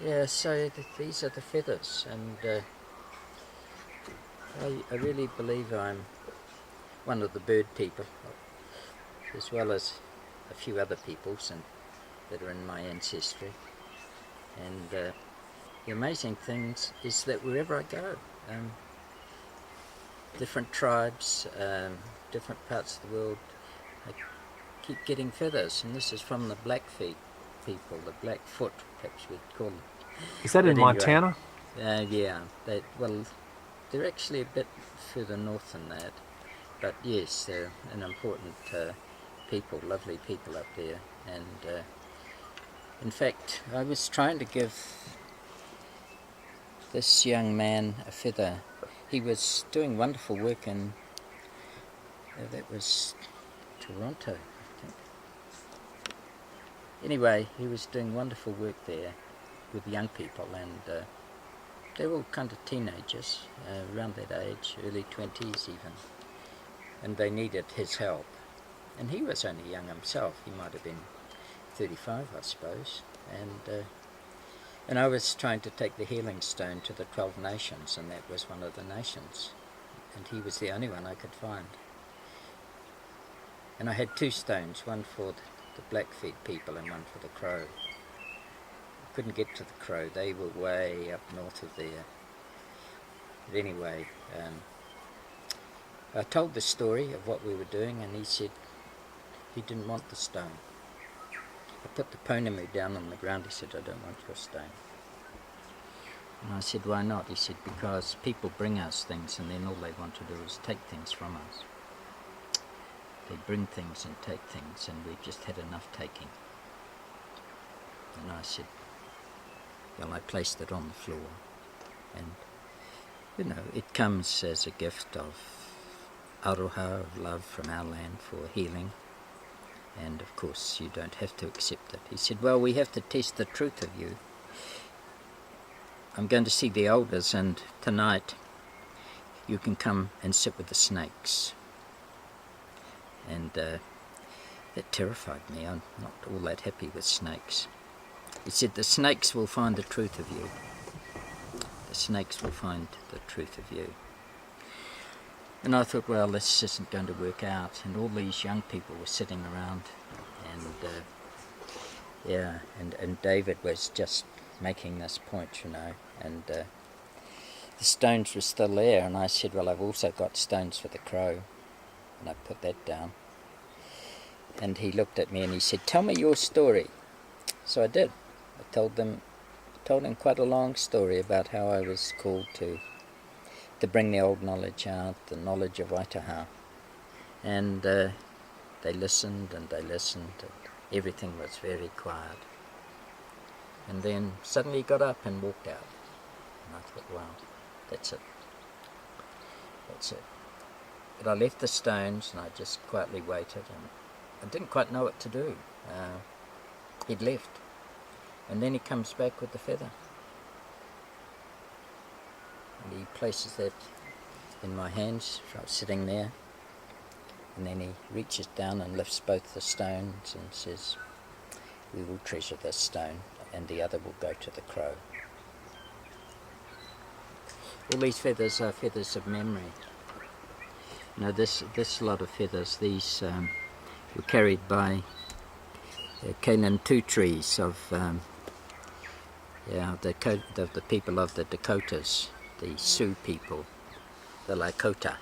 Yeah, so these are the feathers, and I really believe I'm one of the bird people, as well as a few other peoples that are in my ancestry. And the amazing thing is that wherever I go, um, different tribes, different parts of the world, I keep getting feathers, and this is from the Blackfeet people, the Blackfoot, perhaps we'd call them. Is that in But anyway, Montana? yeah, they're actually a bit further north than that, but yes, they're an important people, lovely people up there. And in fact, I was trying to give this young man a feather. He was doing wonderful work in, that was Toronto, I think. Anyway, he was doing wonderful work there with young people, and they were all kind of teenagers, around that age, early 20s even, and they needed his help. And he was only young himself, he might have been 35, I suppose, and I was trying to take the healing stone to the 12 nations, and that was one of the nations, and he was the only one I could find. And I had two stones, one for the Blackfeet people and one for the Crow. I couldn't get to the Crow, they were way up north of there. But anyway, I told the story of what we were doing, and he said he didn't want the stone. I put the pounamu down on the ground. He said, I don't want your stone. And I said, why not? He said, because people bring us things, and then all they want to do is take things from us. They bring things and take things, and we've just had enough taking. And I said, well, I placed it on the floor, and it comes as a gift of aroha, of love from our land for healing, and of course you don't have to accept it. He said, well, we have to test the truth of you. I'm going to see the elders, and tonight you can come and sit with the snakes. And that terrified me. I'm not all that happy with snakes. He said, the snakes will find the truth of you. The snakes will find the truth of you. And I thought, well, this isn't going to work out. And all these young people were sitting around, and David was just making this point, and the stones were still there. And I said, well, I've also got stones for the Crow. And I put that down. And he looked at me and he said, tell me your story. So I did. I told him quite a long story about how I was called to bring the old knowledge out, the knowledge of Waitaha. And they listened and everything was very quiet. And then suddenly he got up and walked out. And I thought, wow, that's it. That's it. But I left the stones and I just quietly waited, and I didn't quite know what to do. He'd left. And then he comes back with the feather. And he places that in my hands, so I was sitting there. And then he reaches down and lifts both the stones and says, we will treasure this stone, and the other will go to the Crow. All these feathers are feathers of memory. This lot of feathers, these were carried by Kanan two trees of the people of the Dakotas, the Sioux people, the Lakota.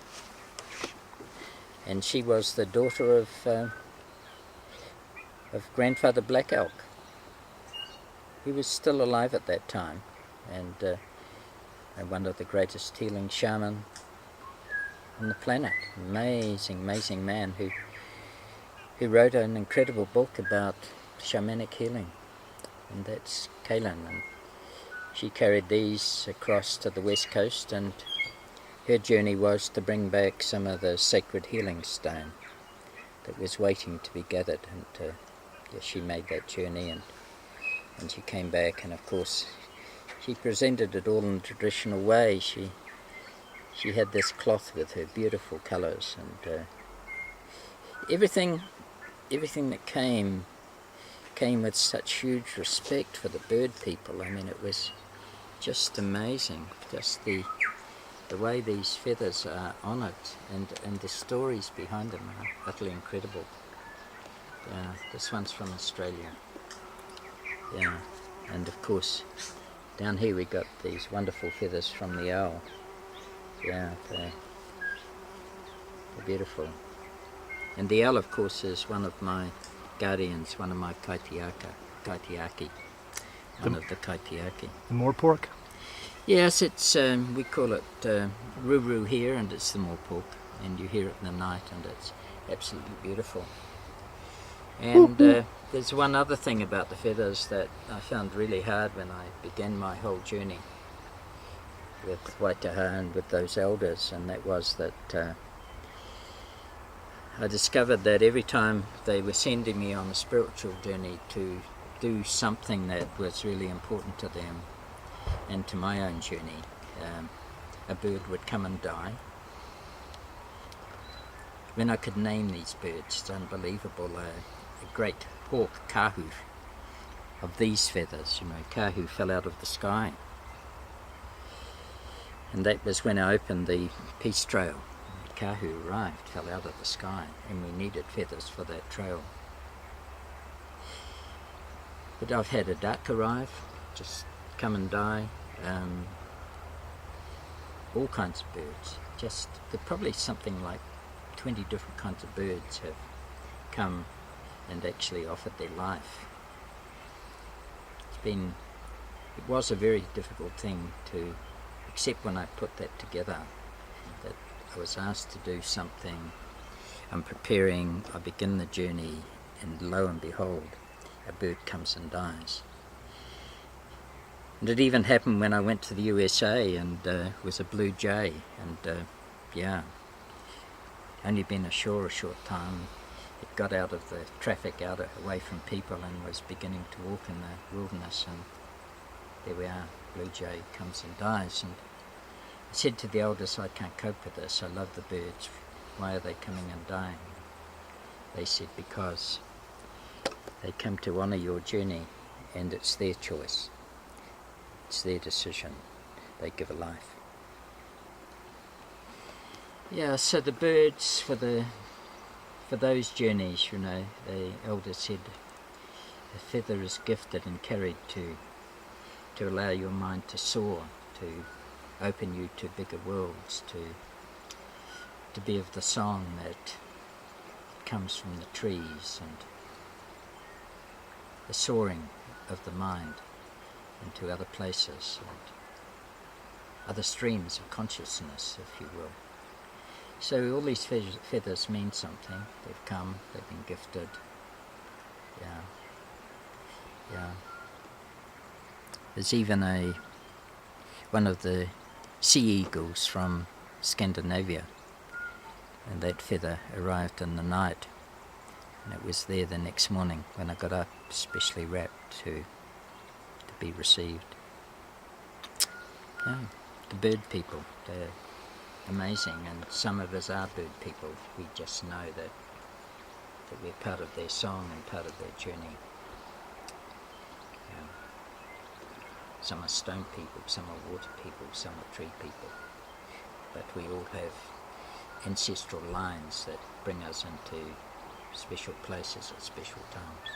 And she was the daughter of Grandfather Black Elk. He was still alive at that time, and one of the greatest healing shaman on the planet. Amazing man who wrote an incredible book about shamanic healing, and that's Kaylin. And she carried these across to the west coast, and her journey was to bring back some of the sacred healing stone that was waiting to be gathered. And she made that journey, and she came back, and of course she presented it all in a traditional way. She had this cloth with her beautiful colours, and everything that came came with such huge respect for the bird people. I mean, it was just amazing, just the way these feathers are honoured, and the stories behind them are utterly incredible. Yeah, this one's from Australia. Yeah, and of course, down here we got these wonderful feathers from the owl. Yeah, they're beautiful. And the owl, of course, is one of my guardians, one of my kaitiaki, one of the kaitiaki. The moor pork? Yes, it's we call it ruru here, and it's the moor pork, and you hear it in the night, and it's absolutely beautiful. And there's one other thing about the feathers that I found really hard when I began my whole journey with Waitaha and with those elders, and that was that I discovered that every time they were sending me on a spiritual journey to do something that was really important to them and to my own journey, a bird would come and die. When I could name these birds, it's unbelievable. A great hawk, kahu, of these feathers, kahu fell out of the sky. And that was when I opened the peace trail. Kahu arrived, fell out of the sky, and we needed feathers for that trail. But I've had a duck arrive, just come and die, all kinds of birds. There probably something like 20 different kinds of birds have come and actually offered their life. It was a very difficult thing to accept when I put that together, that I was asked to do something. I'm preparing, I begin the journey, and lo and behold, a bird comes and dies. And it even happened when I went to the USA, and it was a blue jay, and only been ashore a short time. It got out of the traffic, away from people, and was beginning to walk in the wilderness, and there we are, blue jay comes and dies. And I said to the elders, I can't cope with this, I love the birds, why are they coming and dying? They said, because they come to honour your journey, and it's their choice, it's their decision, they give a life. Yeah, so the birds, for those journeys, the elder said, a feather is gifted and carried to allow your mind to soar, to open you to bigger worlds, to be of the song that comes from the trees, and the soaring of the mind into other places and other streams of consciousness, if you will. So all these feathers mean something. They've come, they've been gifted. Yeah. There's even one of the sea eagles from Scandinavia, and that feather arrived in the night, and it was there the next morning when I got up, specially wrapped to be received. Yeah, the bird people, they're amazing, and some of us are bird people. We just know that we're part of their song and part of their journey. Yeah. Some are stone people, some are water people, some are tree people, but we all have ancestral lines that bring us into special places at special times.